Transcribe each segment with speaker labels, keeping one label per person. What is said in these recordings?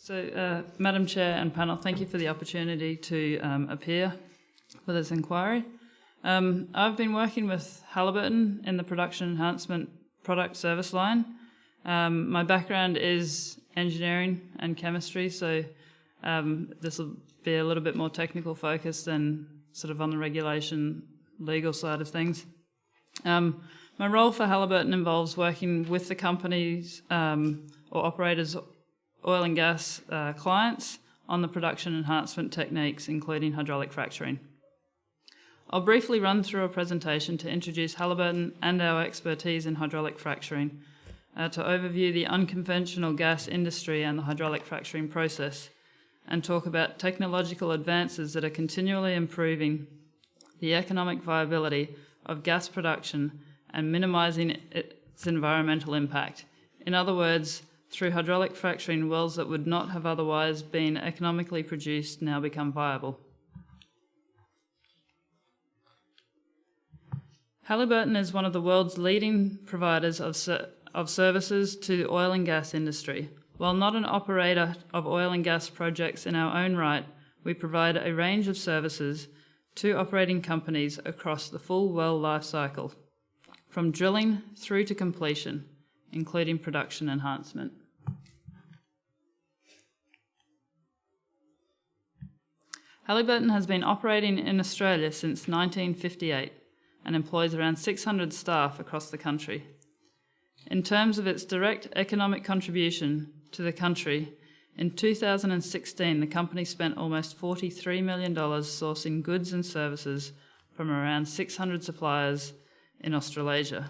Speaker 1: Madam Chair and panel, thank you for the opportunity to appear for this inquiry. I've been working with Halliburton in the production enhancement product service line. My background is engineering and chemistry, so this will be a little bit more technical focused than sort of on the regulation legal side of things. My role for Halliburton involves working with the companies or operators, oil and gas clients on the production enhancement techniques, including hydraulic fracturing. I'll briefly run through a presentation to introduce Halliburton and our expertise in hydraulic fracturing, to overview the unconventional gas industry and the hydraulic fracturing process, and talk about technological advances that are continually improving the economic viability of gas production and minimising its environmental impact. In other words, through hydraulic fracturing, wells that would not have otherwise been economically produced now become viable. Halliburton is one of the world's leading providers of services to the oil and gas industry. While not an operator of oil and gas projects in our own right, we provide a range of services to operating companies across the full well life cycle, from drilling through to completion, including production enhancement. Halliburton has been operating in Australia since 1958 and employs around 600 staff across the country. In terms of its direct economic contribution to the country, in 2016 the company spent almost $43 million sourcing goods and services from around 600 suppliers in Australasia.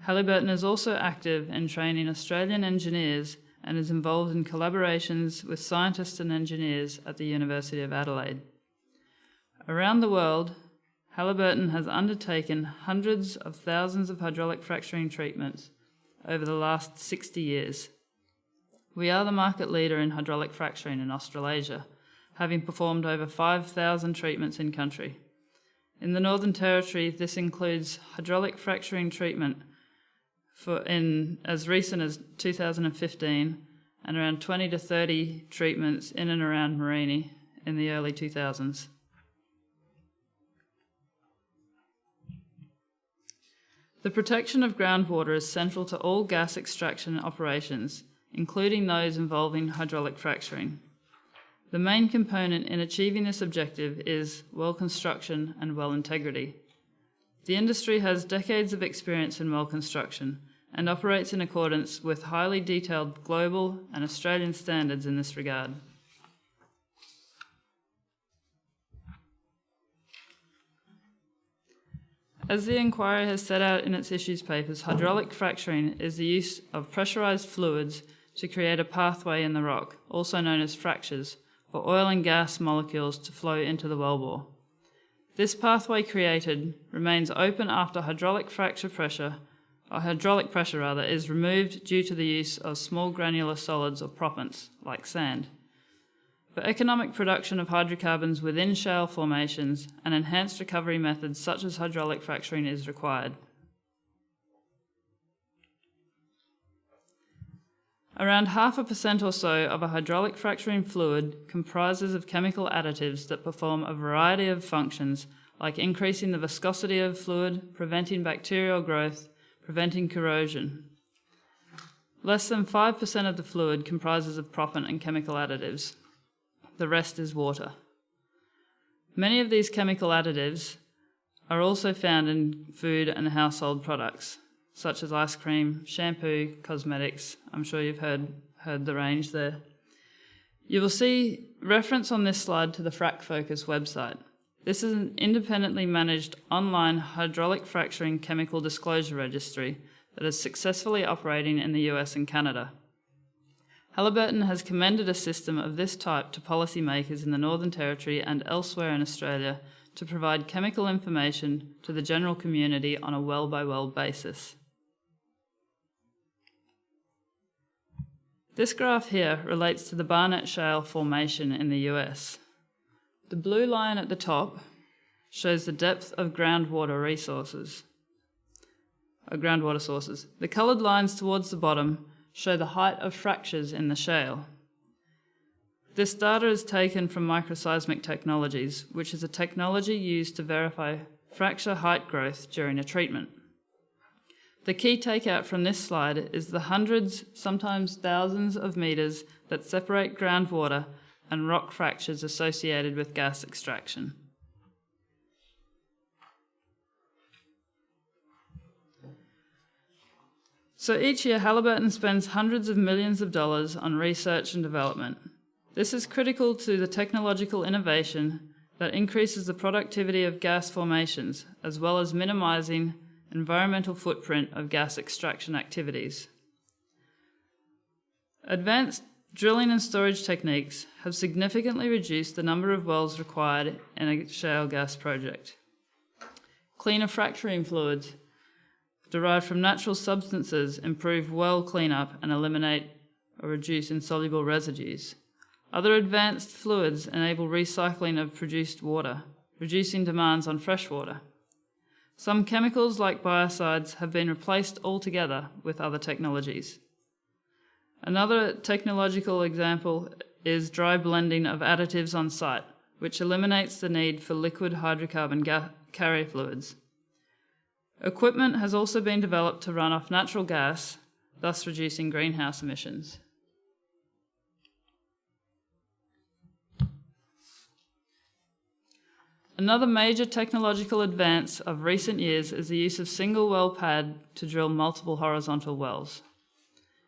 Speaker 1: Halliburton is also active in training Australian engineers and is involved in collaborations with scientists and engineers at the University of Adelaide. Around the world, Halliburton has undertaken hundreds of thousands of hydraulic fracturing treatments over the last 60 years. We are the market leader in hydraulic fracturing in Australasia, having performed over 5,000 treatments in country. In the Northern Territory, this includes hydraulic fracturing treatment as recent as 2015 and around 20 to 30 treatments in and around Mereenie in the early 2000s. The protection of groundwater is central to all gas extraction operations, including those involving hydraulic fracturing. The main component in achieving this objective is well construction and well integrity. The industry has decades of experience in well construction and operates in accordance with highly detailed global and Australian standards in this regard. As the inquiry has set out in its issues papers, hydraulic fracturing is the use of pressurised fluids to create a pathway in the rock, also known as fractures, for oil and gas molecules to flow into the wellbore. This pathway created remains open after hydraulic pressure is removed due to the use of small granular solids or proppants, like sand. For economic production of hydrocarbons within shale formations, an enhanced recovery method such as hydraulic fracturing is required. Around 0.5% or so of a hydraulic fracturing fluid comprises of chemical additives that perform a variety of functions, like increasing the viscosity of fluid, preventing bacterial growth, preventing corrosion. Less than 5% of the fluid comprises of proppant and chemical additives. The rest is water. Many of these chemical additives are also found in food and household products, such as ice cream, shampoo, cosmetics. I'm sure you've heard the range there. You will see reference on this slide to the Frac Focus website. This is an independently managed online hydraulic fracturing chemical disclosure registry that is successfully operating in the US and Canada. Halliburton has commended a system of this type to policymakers in the Northern Territory and elsewhere in Australia to provide chemical information to the general community on a well-by-well basis. This graph here relates to the Barnett Shale formation in the US. The blue line at the top shows the depth of groundwater sources. The coloured lines towards the bottom show the height of fractures in the shale. This data is taken from microseismic technologies, which is a technology used to verify fracture height growth during a treatment. The key takeout from this slide is the hundreds, sometimes thousands of metres that separate groundwater and rock fractures associated with gas extraction. So each year, Halliburton spends hundreds of millions of dollars on research and development. This is critical to the technological innovation that increases the productivity of gas formations, as well as minimising environmental footprint of gas extraction activities. Advanced drilling and storage techniques have significantly reduced the number of wells required in a shale gas project. Cleaner fracturing fluids derived from natural substances improve well cleanup and eliminate or reduce insoluble residues. Other advanced fluids enable recycling of produced water, reducing demands on fresh water. Some chemicals like biocides have been replaced altogether with other technologies. Another technological example is dry blending of additives on site, which eliminates the need for liquid hydrocarbon carrier fluids. Equipment has also been developed to run off natural gas, thus reducing greenhouse emissions. Another major technological advance of recent years is the use of single well pad to drill multiple horizontal wells.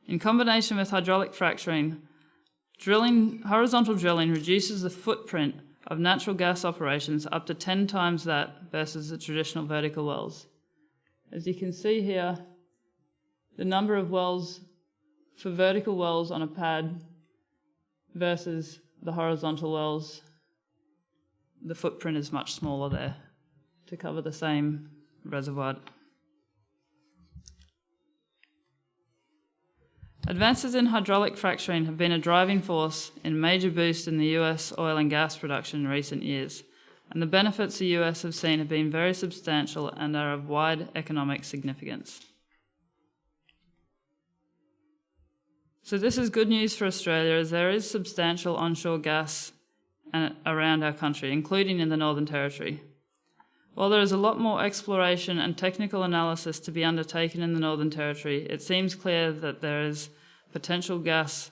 Speaker 1: In combination with hydraulic fracturing, horizontal drilling reduces the footprint of natural gas operations up to 10 times that versus the traditional vertical wells. As you can see here, the number of wells for vertical wells on a pad versus the horizontal wells, the footprint is much smaller there to cover the same reservoir. Advances in hydraulic fracturing have been a driving force in major boost in the US oil and gas production in recent years, and the benefits the US have seen have been very substantial and are of wide economic significance. So this is good news for Australia, as there is substantial onshore gas around our country, including in the Northern Territory. While there is a lot more exploration and technical analysis to be undertaken in the Northern Territory, it seems clear that there is potential gas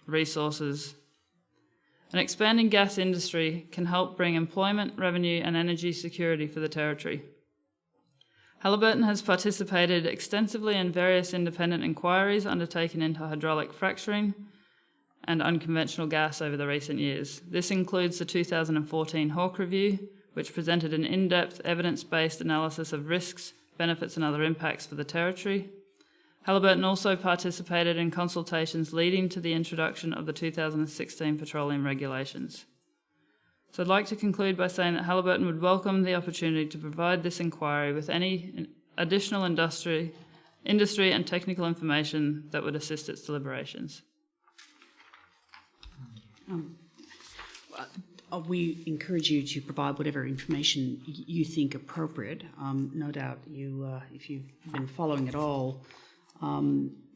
Speaker 1: resources. An expanding gas industry can help bring employment, revenue, and energy security for the Territory. Halliburton has participated extensively in various independent inquiries undertaken into hydraulic fracturing and unconventional gas over the recent years. This includes the 2014 Hawke Review, which presented an in-depth, evidence-based analysis of risks, benefits and other impacts for the Territory. Halliburton also participated in consultations leading to the introduction of the 2016 petroleum regulations. So I'd like to conclude by saying that Halliburton would welcome the opportunity to provide this inquiry with any additional industry and technical information that would assist its deliberations.
Speaker 2: We encourage you to provide whatever information you think appropriate. No doubt if you've been following at all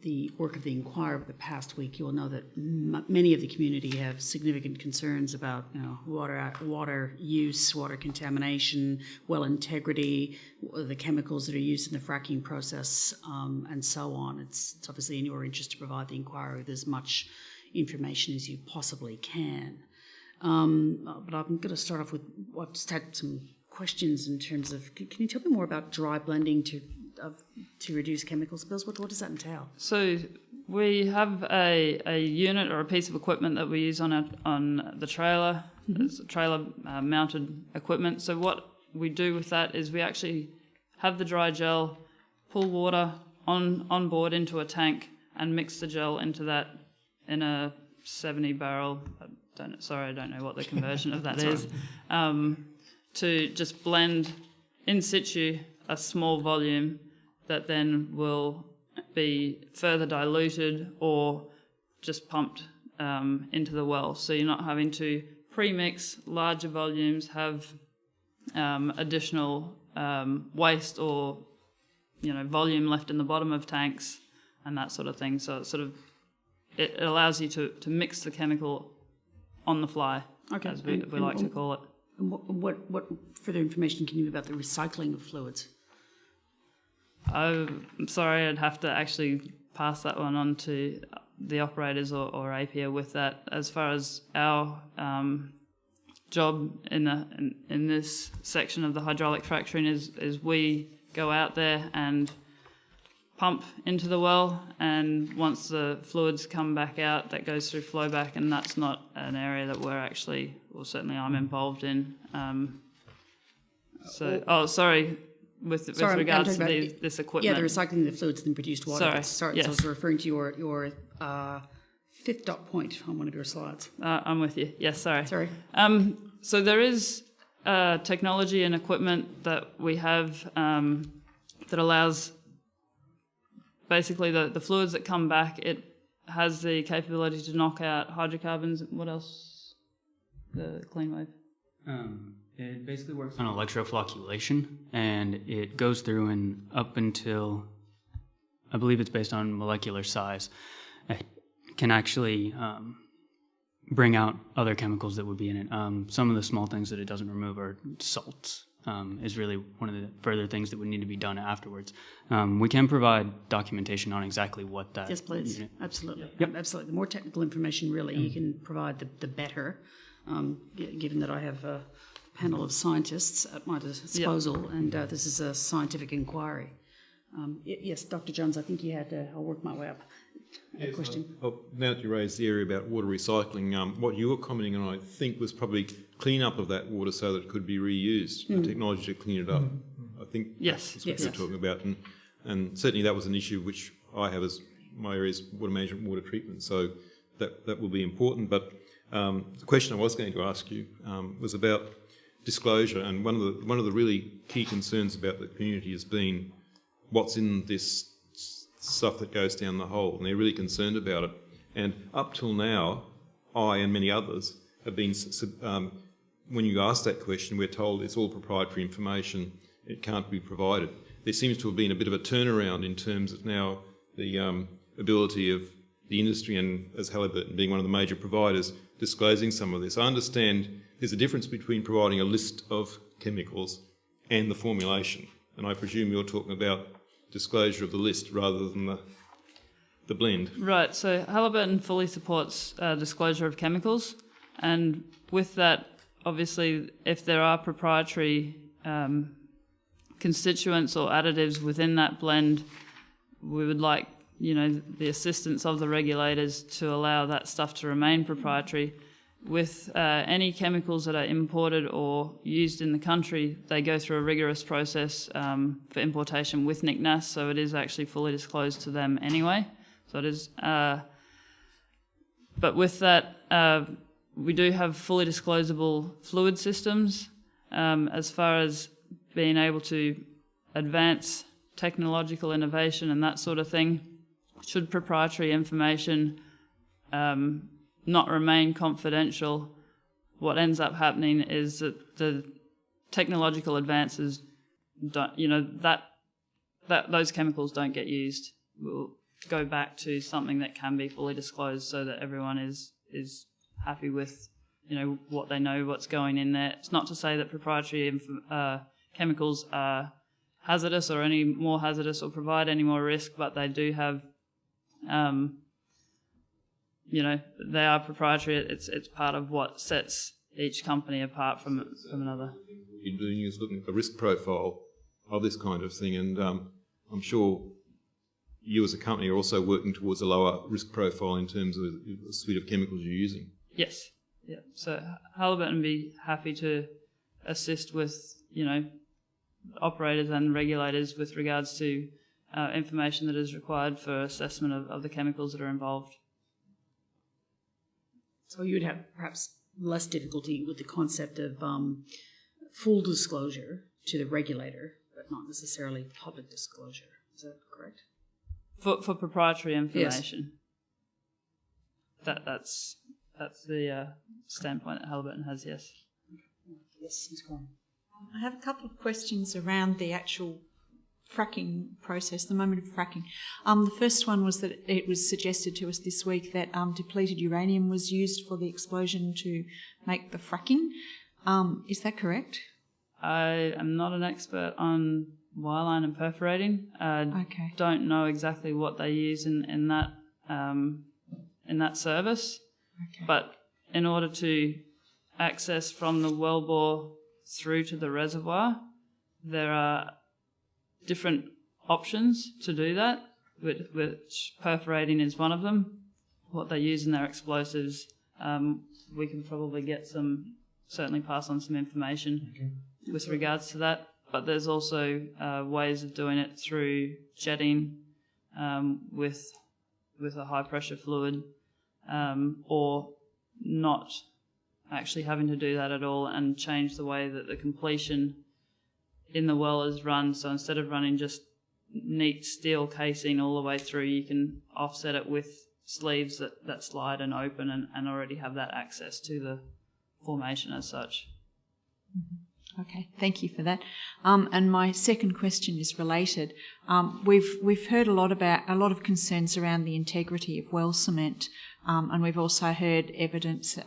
Speaker 2: the work of the inquiry over the past week, you will know that many of the community have significant concerns about water use, water contamination, well integrity, the chemicals that are used in the fracking process, and so on. It's obviously in your interest to provide the inquiry with as much information as you possibly can. But I'm going to start off with I've just had some questions in terms of, can you tell me more about dry blending to reduce chemical spills? What does that entail?
Speaker 1: So we have a unit or a piece of equipment that we use on the trailer. Mm-hmm. It's a trailer mounted equipment. So what we do with that is we actually have the dry gel, pull water on board into a tank and mix the gel into that in a 70 barrel, I don't know what the conversion of that is, to just blend in situ a small volume that then will be further diluted or just pumped into the well. So you're not having to pre-mix larger volumes, have additional waste or volume left in the bottom of tanks and that sort of thing. So it allows you to mix the chemical on the fly,
Speaker 2: Okay.
Speaker 1: as we like to call it.
Speaker 2: And what further information can you give about the recycling of fluids?
Speaker 1: I'm sorry, I'd have to actually pass that one on to the operators or APIA with that. As far as our job in this section of the hydraulic fracturing is we go out there and pump into the well, and once the fluids come back out, that goes through flowback, and that's not an area that we're actually, or certainly I'm involved in. With regards to this equipment.
Speaker 2: Yeah, the recycling of the fluids and produced water. Sorry,
Speaker 1: yes.
Speaker 2: So I was referring to your fifth dot point on one of your slides.
Speaker 1: I'm with you. Yes, sorry.
Speaker 2: Sorry.
Speaker 1: So there is technology and equipment that we have that allows basically the fluids that come back. It has the capability to knock out hydrocarbons. What else? The clean wave.
Speaker 3: It basically works on electroflocculation, and it goes through and up until, I believe it's based on molecular size, it can actually bring out other chemicals that would be in it. Some of the small things that it doesn't remove are salts. Is really one of the further things that would need to be done afterwards. We can provide documentation on exactly what that.
Speaker 2: Yes, please. Absolutely.
Speaker 3: Yep.
Speaker 2: Absolutely. The more technical information really you can provide, the better. Given that I have a panel of scientists at my disposal, and this is a scientific inquiry. Yes, Dr. Jones, I think you had. I'll work my way up. A question.
Speaker 4: Now that you raised the area about water recycling, what you were commenting on, I think, was probably clean up of that water so that it could be reused, the technology to clean it up. I think that's what you're talking about. And certainly that was an issue which I have as my area is water management, water treatment, so that will be important. But the question I was going to ask you was about disclosure, and one of the really key concerns about the community has been what's in this stuff that goes down the hole, and they're really concerned about it. And up till now, I and many others have been, when you ask that question, we're told it's all proprietary information, it can't be provided. There seems to have been a bit of a turnaround in terms of now the ability of the industry, and as Halliburton being one of the major providers, disclosing some of this. I understand there's a difference between providing a list of chemicals and the formulation, and I presume you're talking about disclosure of the list rather than the blend.
Speaker 1: Right, so Halliburton fully supports disclosure of chemicals, and with that, obviously, if there are proprietary constituents or additives within that blend, we would like, the assistance of the regulators to allow that stuff to remain proprietary. With any chemicals that are imported or used in the country, they go through a rigorous process for importation with NICNAS, so it is actually fully disclosed to them anyway. So it is, but with that, we do have fully disclosable fluid systems. As far as being able to advance technological innovation and that sort of thing, should proprietary information not remain confidential, what ends up happening is that the technological advances don't, that those chemicals don't get used. We'll go back to something that can be fully disclosed so that everyone is happy with, what they know, what's going in there. It's not to say that proprietary chemicals are hazardous or any more hazardous or provide any more risk, but they do have they are proprietary. It's part of what sets each company apart from another.
Speaker 4: What you're doing is looking at the risk profile of this kind of thing, and I'm sure you as a company are also working towards a lower risk profile in terms of the suite of chemicals you're using.
Speaker 1: Yes. Yeah. So Halliburton would be happy to assist with, operators and regulators with regards to information that is required for assessment of the chemicals that are involved.
Speaker 2: So you'd have perhaps less difficulty with the concept of full disclosure to the regulator, but not necessarily public disclosure. Is that correct?
Speaker 1: For proprietary information. Yes. That's the standpoint that Halliburton has, yes.
Speaker 2: Yes, Ms. Corin.
Speaker 5: I have a couple of questions around the actual fracking process, the moment of fracking. The first one was that it was suggested to us this week that depleted uranium was used for the explosion to make the fracking. Is that correct?
Speaker 1: I am not an expert on wireline and perforating.
Speaker 5: Okay.
Speaker 1: Don't know exactly what they use in that service.
Speaker 5: Okay.
Speaker 1: But in order to access from the wellbore through to the reservoir, there are different options to do that, which perforating is one of them. What they use in their explosives, we can probably certainly pass on some information with regards to that. But there's also ways of doing it through jetting with a high pressure fluid, or not actually having to do that at all and change the way that the completion in the well is run. So instead of running just neat steel casing all the way through, you can offset it with sleeves that slide and open and already have that access to the formation as such.
Speaker 5: Okay, thank you for that. And my second question is related. We've heard a lot of concerns around the integrity of well cement, and we've also heard evidence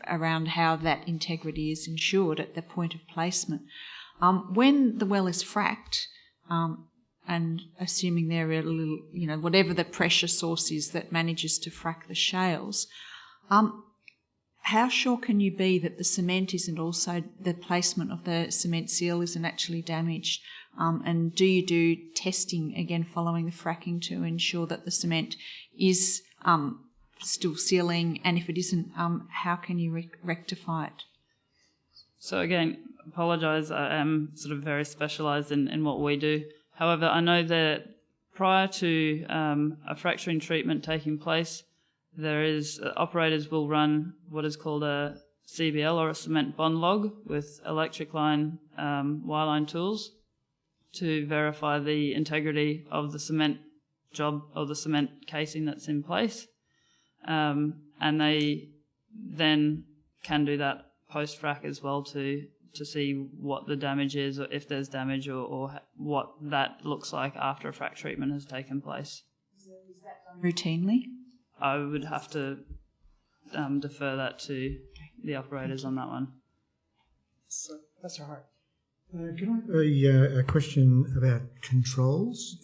Speaker 5: around how that integrity is ensured at the point of placement. When the well is fracked, and assuming there are whatever the pressure source is that manages to frack the shales, how sure can you be that the cement isn't also, the placement of the cement seal isn't actually damaged? And do you do testing again following the fracking to ensure that the cement is still sealing? And if it isn't, how can you rectify it? So
Speaker 1: again, apologise, I am sort of very specialised in what we do. However, I know that prior to a fracturing treatment taking place, operators will run what is called a CBL, or a cement bond log, with electric line wireline tools to verify the integrity of the cement job or the cement casing that's in place. And they then can do that post-frac as well to see what the damage is, or if there's damage, or what that looks like after a frac treatment has taken place.
Speaker 5: Is that done routinely?
Speaker 1: I would have to defer that to the operators on that one.
Speaker 2: So, Professor Hart.
Speaker 6: Can I have a question about controls?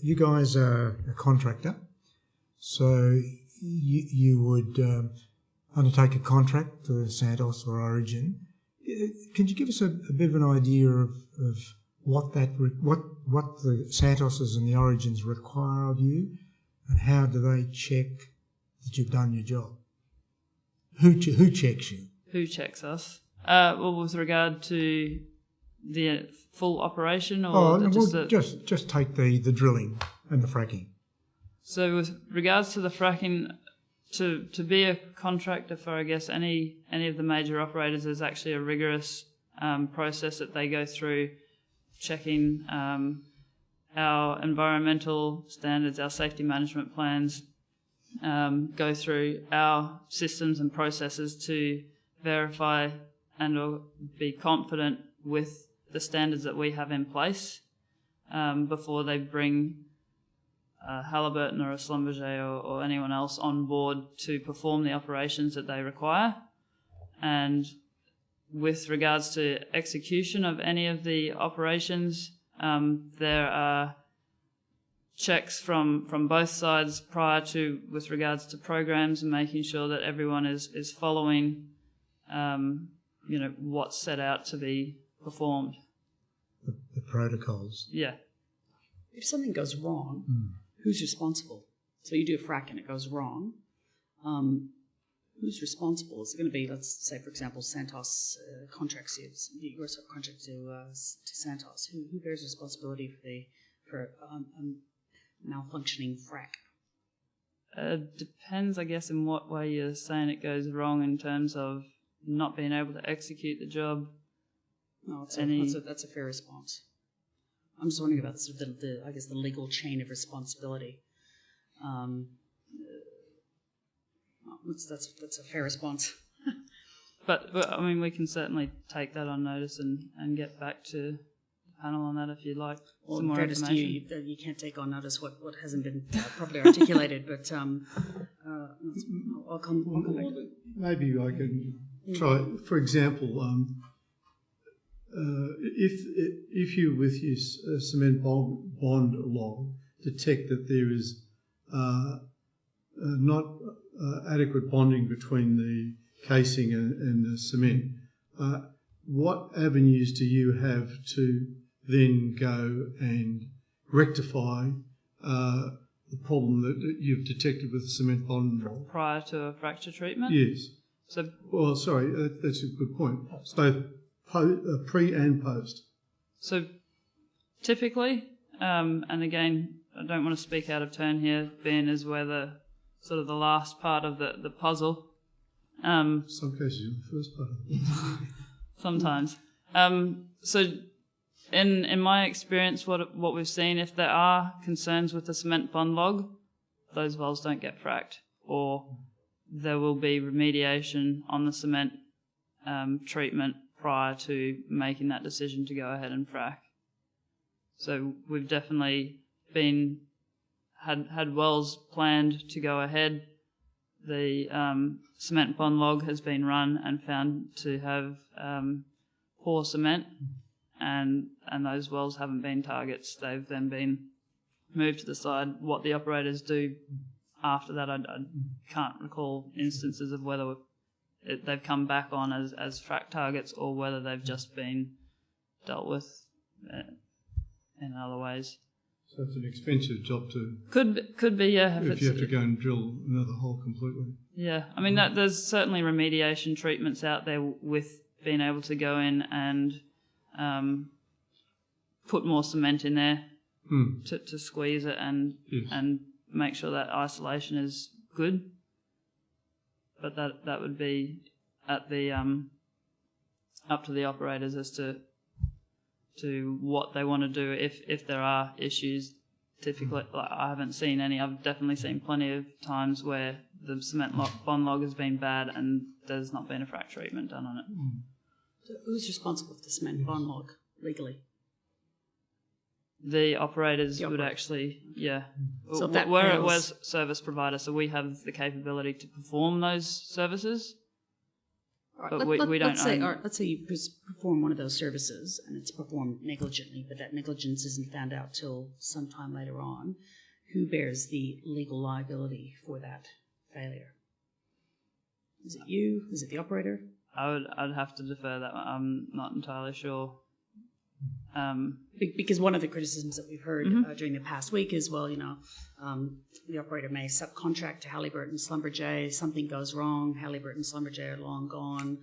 Speaker 6: You guys are a contractor, so you would undertake a contract to Santos or Origin. Can you give us a bit of an idea of what the Santoses and the Origins require of you, and how do they check that you've done your job? Who checks you?
Speaker 1: Who checks us? Well, with regard to the full operation, or
Speaker 6: just take the drilling and the fracking.
Speaker 1: So, with regards to the fracking, to be a contractor for, I guess, any of the major operators, there's actually a rigorous process that they go through, checking our environmental standards, our safety management plans, go through our systems and processes to verify and or be confident with the standards that we have in place before they bring Halliburton or a Schlumberger or anyone else on board to perform the operations that they require. And with regards to execution of any of the operations, there are checks from both sides prior to, with regards to programs, and making sure that everyone is following what's set out to be performed.
Speaker 6: The protocols.
Speaker 1: Yeah.
Speaker 2: If something goes wrong, who's responsible? So you do a frac and it goes wrong. Who's responsible? Is it going to be, let's say, for example, Santos contracts you, your subcontract to Santos? Who bears responsibility for malfunctioning frac?
Speaker 1: Depends, I guess, in what way you're saying it goes wrong, in terms of not being able to execute the job.
Speaker 2: No, that's a fair response. I'm just wondering about sort of the legal chain of responsibility. That's a fair response.
Speaker 1: but I mean, we can certainly take that on notice and get back to panel on that if you'd like
Speaker 2: Well,
Speaker 1: some more
Speaker 2: fairness to
Speaker 1: information.
Speaker 2: you can't take on notice what hasn't been properly articulated, but I'll come back to it.
Speaker 7: Maybe I can try. For example, if you with your cement bond log detect that there is not adequate bonding between the casing and the cement, what avenues do you have to then go and rectify the problem that you've detected with the cement bond log?
Speaker 1: Prior to a fracture treatment?
Speaker 7: Yes.
Speaker 1: So
Speaker 7: Well, sorry, that's a good point. It's both pre and post.
Speaker 1: So typically, and again, I don't want to speak out of turn here, being as we're the sort of the last part of the puzzle.
Speaker 7: In some cases, you're the first part of it.
Speaker 1: Sometimes. So in my experience, what we've seen, if there are concerns with the cement bond log, those wells don't get fracked, or there will be remediation on the cement treatment prior to making that decision to go ahead and frack. So we've definitely had wells planned to go ahead. The cement bond log has been run and found to have poor cement, and those wells haven't been targets. They've then been moved to the side. What the operators do after that, I can't recall instances of whether they've come back on as frack targets or whether they've just been dealt with in other ways.
Speaker 7: So it's an expensive job to...
Speaker 1: Could be, yeah.
Speaker 7: If you have to go and drill another hole completely.
Speaker 1: Yeah, I mean, there's certainly remediation treatments out there with being able to go in and put more cement in there to squeeze it and make sure that isolation is good. But that would be at the up to the operators as to what they want to do if there are issues. Typically, like, I haven't seen any. I've definitely seen plenty of times where the cement bond log has been bad and there's not been a frack treatment done on it.
Speaker 2: So who's responsible for the cement bond log legally?
Speaker 1: The operators would actually, yeah.
Speaker 2: So if that
Speaker 1: we're
Speaker 2: fails-
Speaker 1: service provider, so we have the capability to perform those services. But we don't
Speaker 2: let's say,
Speaker 1: own...
Speaker 2: all right, let's say you perform one of those services and it's performed negligently, but that negligence isn't found out till sometime later on. Who bears the legal liability for that failure? Is it you? Is it the operator?
Speaker 1: I'd have to defer that one. I'm not entirely sure.
Speaker 2: Because one of the criticisms that we've heard during the past week is, well, the operator may subcontract to Halliburton, Schlumberger, something goes wrong, Halliburton, Schlumberger are long gone,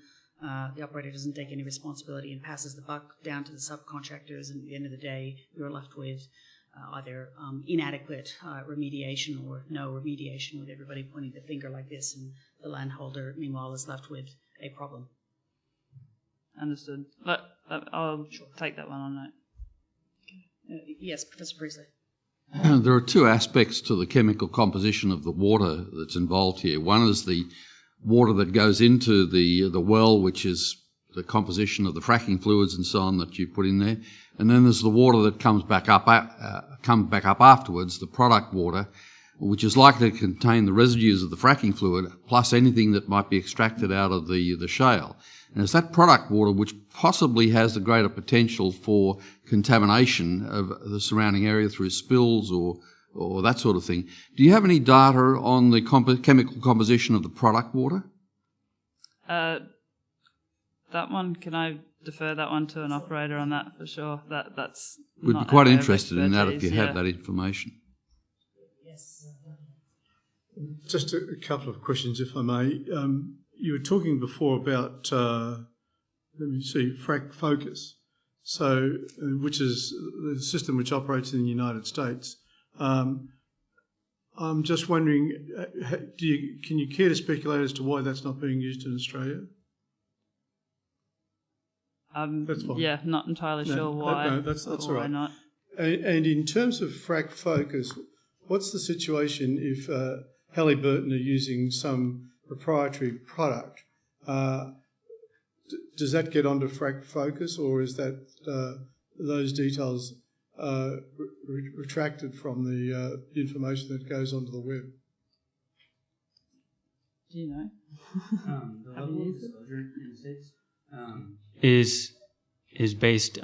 Speaker 2: the operator doesn't take any responsibility and passes the buck down to the subcontractors, and at the end of the day, you're left with either inadequate remediation or no remediation, with everybody pointing the finger like this, and the landholder, meanwhile, is left with a problem.
Speaker 1: Understood. But I'll take that one on note.
Speaker 2: Yes, Professor Priestley.
Speaker 8: There are two aspects to the chemical composition of the water that's involved here. One is the water that goes into the well, which is the composition of the fracking fluids and so on that you put in there. And then there's the water that comes back up afterwards, the product water, which is likely to contain the residues of the fracking fluid plus anything that might be extracted out of the shale. And it's that product water which possibly has the greater potential for contamination of the surrounding area through spills or that sort of thing. Do you have any data on the chemical composition of the product water?
Speaker 1: That one, can I defer that one to an operator on that for sure? That's
Speaker 8: We'd
Speaker 1: not
Speaker 8: be quite
Speaker 1: our area of
Speaker 8: interested in that if you
Speaker 1: expertise,
Speaker 8: have that information.
Speaker 7: Just a couple of questions, if I may. You were talking before about, frac focus, so which is the system which operates in the United States. I'm just wondering, can you care to speculate as to why that's not being used in Australia? That's fine.
Speaker 1: Yeah, not entirely sure why.
Speaker 7: No, that's all right.
Speaker 1: Why not?
Speaker 7: And in terms of frac focus, what's the situation if Halliburton are using some proprietary product? Does that get onto frac focus, or is that those details retracted from the information that goes onto the web?
Speaker 1: Do you know?
Speaker 3: The level of disclosure in the states is based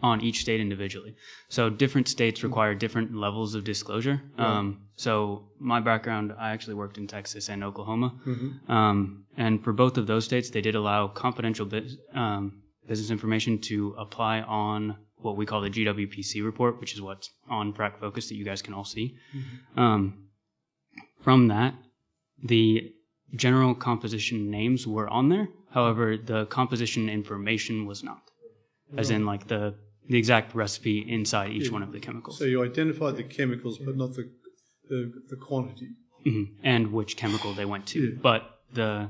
Speaker 3: on each state individually. So different states require different levels of disclosure.
Speaker 7: Right.
Speaker 3: So my background, I actually worked in Texas and Oklahoma.
Speaker 7: Mm-hmm.
Speaker 3: And for both of those states, they did allow confidential business information to apply on what we call the GWPC report, which is what's on Frac Focus that you guys can all see.
Speaker 7: Mm-hmm.
Speaker 3: From that, the general composition names were on there. However, the composition information was not, as in like the exact recipe inside each one of the chemicals.
Speaker 7: So you identified the chemicals, but not the quantity.
Speaker 3: Mm-hmm. And which chemical they went to.
Speaker 7: Yeah.
Speaker 3: But the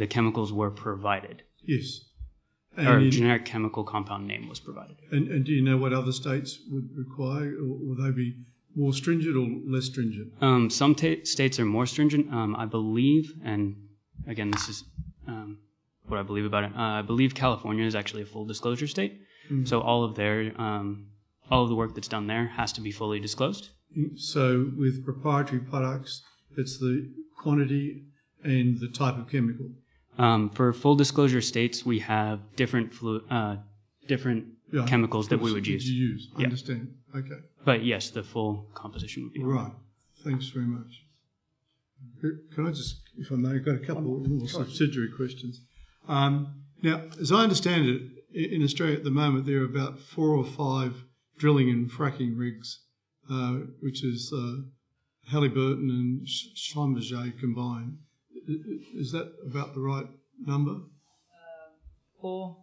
Speaker 3: chemicals were provided.
Speaker 7: Yes.
Speaker 3: Or generic chemical compound name was provided.
Speaker 7: And do you know what other states would require, or will they be more stringent or less stringent?
Speaker 3: Some states are more stringent. I believe, and again, this is what I believe about it. I believe California is actually a full disclosure state. Mm-hmm. So all of the work that's done there has to be fully disclosed.
Speaker 7: So with proprietary products, it's the quantity and the type of chemical.
Speaker 3: For full disclosure states, we have different chemicals that we would use.
Speaker 7: I understand. Okay.
Speaker 3: But yes, the full composition would be.
Speaker 7: Right. Thanks very much. Can I just, if I may, I've got a couple more subsidiary questions. Now, as I understand it, in Australia at the moment, there are about 4 or 5 drilling and fracking rigs, which is Halliburton and Schlumberger combined. Is that about the right number?
Speaker 1: 4,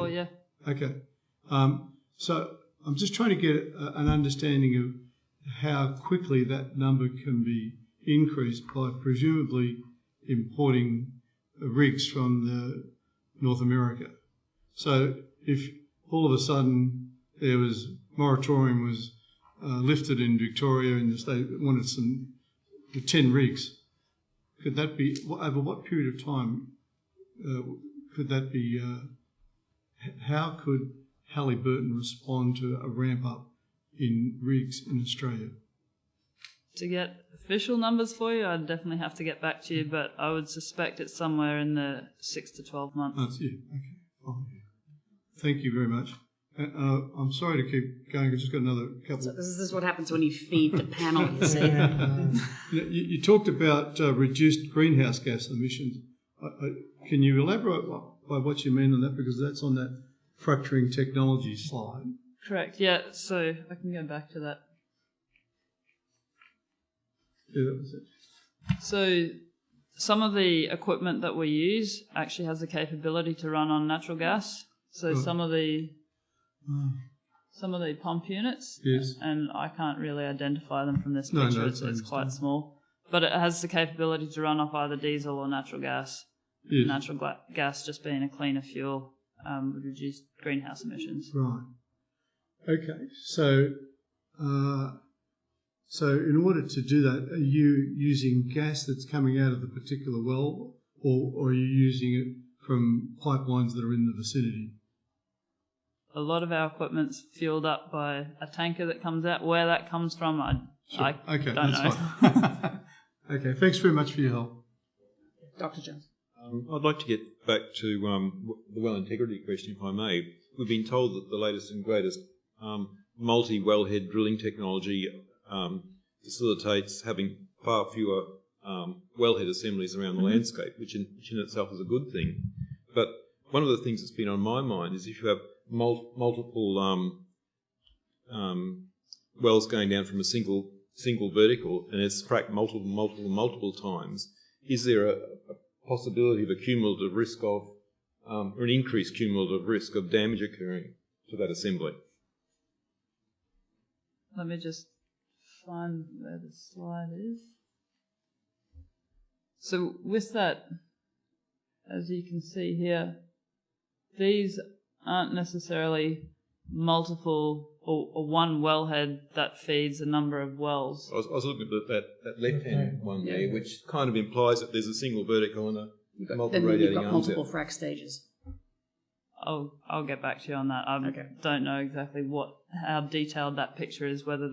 Speaker 1: yeah.
Speaker 7: Okay. So I'm just trying to get an understanding of how quickly that number can be increased by presumably importing rigs from North America. So if all of a sudden there was moratorium was lifted in Victoria and the state wanted 10 rigs, could that be, over what period of time could that be, how could Halliburton respond to a ramp up in rigs in Australia?
Speaker 1: To get official numbers for you, I'd definitely have to get back to you, but I would suspect it's somewhere in the 6 to 12 months.
Speaker 7: That's it. Okay. Fine. Thank you very much. I'm sorry to keep going. I've just got another couple.
Speaker 2: So this is what happens when you feed the panel, you see.
Speaker 7: You talked about reduced greenhouse gas emissions. Can you elaborate by what you mean on that? Because that's on that fracturing technology slide.
Speaker 1: Correct, yeah. So I can go back to that.
Speaker 7: Yeah, that was it.
Speaker 1: So some of the equipment that we use actually has the capability to run on natural gas. So some of the pump units,
Speaker 7: yes,
Speaker 1: and I can't really identify them from this picture. It's quite small, but it has the capability to run off either diesel or natural gas.
Speaker 7: Yes.
Speaker 1: Natural gas just being a cleaner fuel would reduce greenhouse emissions.
Speaker 7: Right. Okay. So in order to do that, are you using gas that's coming out of the particular well, or are you using it from pipelines that are in the vicinity?
Speaker 1: A lot of our equipment's fueled up by a tanker that comes out. Where that comes from, I don't know.
Speaker 7: Fine. Okay, thanks very much for your help.
Speaker 2: Dr. Jones.
Speaker 4: I'd like to get back to the well integrity question, if I may. We've been told that the latest and greatest multi-wellhead drilling technology facilitates having far fewer wellhead assemblies around the landscape, which in itself is a good thing. But one of the things that's been on my mind is if you have multiple wells going down from a single vertical and it's fracked multiple times, is there a possibility of a cumulative risk of, or an increased cumulative risk of damage occurring to that assembly?
Speaker 1: Let me just find where the slide is. So with that, as you can see here, these aren't necessarily multiple or one wellhead that feeds a number of wells.
Speaker 4: I was looking at that left-hand one there, which kind of implies that there's a single vertical and multiple radiating arms.
Speaker 2: Multiple frac stages.
Speaker 1: I'll get back to you on that. I don't know exactly how detailed that picture is, whether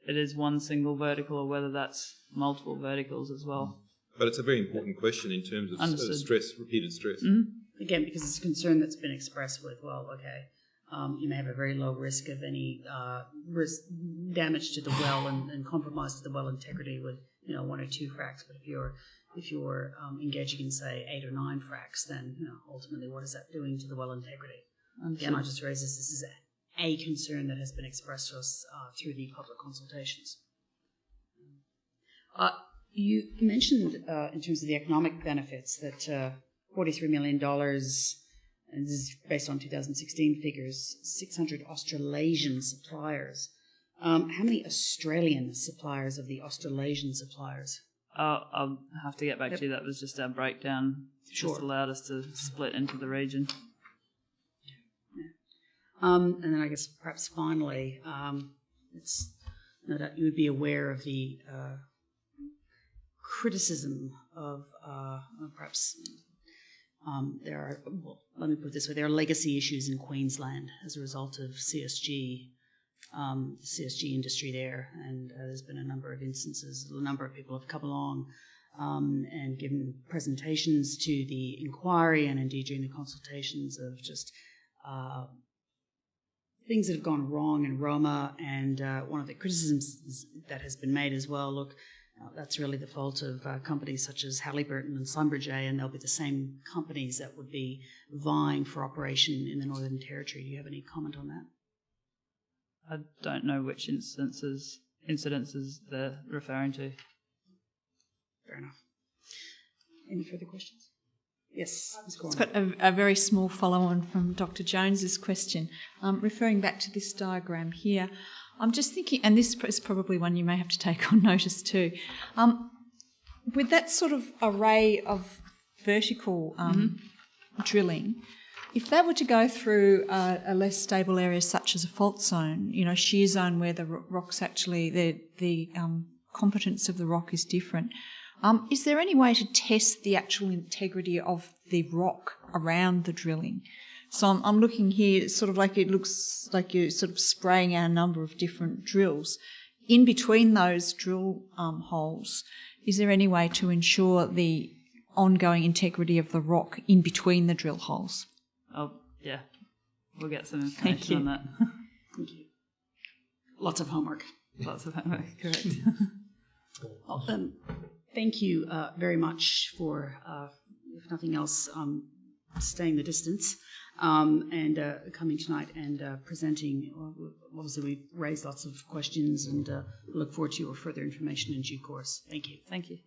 Speaker 1: it is one single vertical or whether that's multiple verticals as well.
Speaker 4: But it's a very important question in terms of stress, repeated stress.
Speaker 1: Mm-hmm.
Speaker 2: Again, because it's a concern that's been expressed with, you may have a very low risk of any damage to the well and compromise to the well integrity with 1 or 2 fracs. But if you're engaging in, say, 8 or 9 fracs, then ultimately what is that doing to the well integrity? Again, I just raise this. This is a concern that has been expressed to us through the public consultations. You mentioned in terms of the economic benefits that $43 million, and this is based on 2016 figures, 600 Australasian suppliers. How many Australian suppliers of the Australasian suppliers?
Speaker 1: I'll have to get back to you. That was just our breakdown.
Speaker 2: Sure.
Speaker 1: Just allowed us to split into the region.
Speaker 2: And then I guess perhaps finally, it's no doubt you would be aware of the criticism of perhaps there are, let me put it this way, there are legacy issues in Queensland as a result of CSG, the CSG industry there, and there's been a number of instances, a number of people have come along and given presentations to the inquiry and indeed during the consultations of just things that have gone wrong in Roma, and one of the criticisms that has been made as well, look, that's really the fault of companies such as Halliburton and Sunbridge, and they'll be the same companies that would be vying for operation in the Northern Territory. Do you have any comment on that?
Speaker 1: I don't know which incidences they're referring to.
Speaker 2: Fair enough. Any further questions? Yes, Ms.
Speaker 5: It's got a very small follow-on from Dr. Jones's question. Referring back to this diagram here, I'm just thinking, and this is probably one you may have to take on notice too, with that sort of array of vertical drilling, if they were to go through a less stable area such as a fault zone, shear zone where the rock's actually, the competence of the rock is different, is there any way to test the actual integrity of the rock around the drilling? So I'm looking here, it's sort of like it looks like you're sort of spraying out a number of different drills. In between those drill holes, is there any way to ensure the ongoing integrity of the rock in between the drill holes?
Speaker 1: Oh, yeah. We'll get some information on that.
Speaker 2: Thank you. Lots of homework.
Speaker 1: Lots of homework, correct.
Speaker 2: Well, thank you very much for, if nothing else, staying the distance and coming tonight and presenting. Obviously, we've raised lots of questions and look forward to your further information in due course. Thank you.
Speaker 1: Thank you.